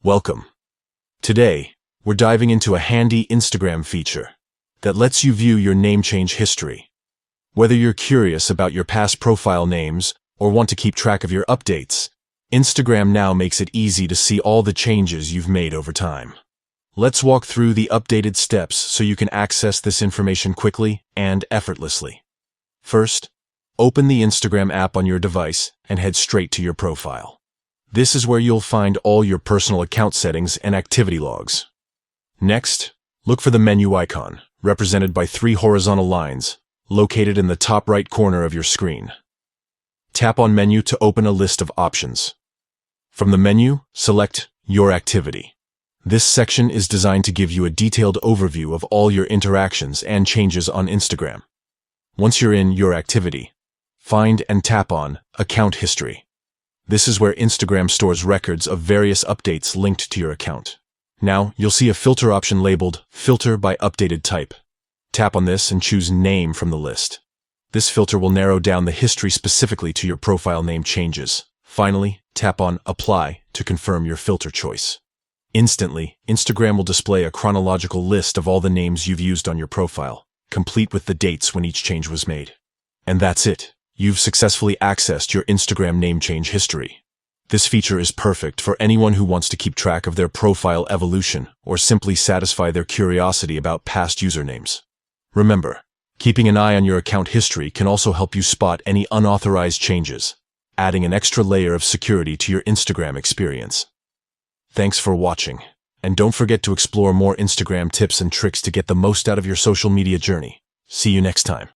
Welcome. Today, we're diving into a handy Instagram feature that lets you view your name change history. Whether you're curious about your past profile names or want to keep track of your updates, Instagram now makes it easy to see all the changes you've made over time. Let's walk through the updated steps so you can access this information quickly and effortlessly. First, open the Instagram app on your device and head straight to your profile. This is where you'll find all your personal account settings and activity logs. Next, look for the menu icon, represented by 3 horizontal lines, located in the top right corner of your screen. Tap on Menu to open a list of options. From the menu, select Your Activity. This section is designed to give you a detailed overview of all your interactions and changes on Instagram. Once you're in Your Activity, find and tap on Account History. This is where Instagram stores records of various updates linked to your account. Now, you'll see a filter option labeled Filter by Updated Type. Tap on this and choose Name from the list. This filter will narrow down the history specifically to your profile name changes. Finally, tap on Apply to confirm your filter choice. Instantly, Instagram will display a chronological list of all the names you've used on your profile, complete with the dates when each change was made. And that's it. You've successfully accessed your Instagram name change history. This feature is perfect for anyone who wants to keep track of their profile evolution or simply satisfy their curiosity about past usernames. Remember, keeping an eye on your account history can also help you spot any unauthorized changes, adding an extra layer of security to your Instagram experience. Thanks for watching, and don't forget to explore more Instagram tips and tricks to get the most out of your social media journey. See you next time.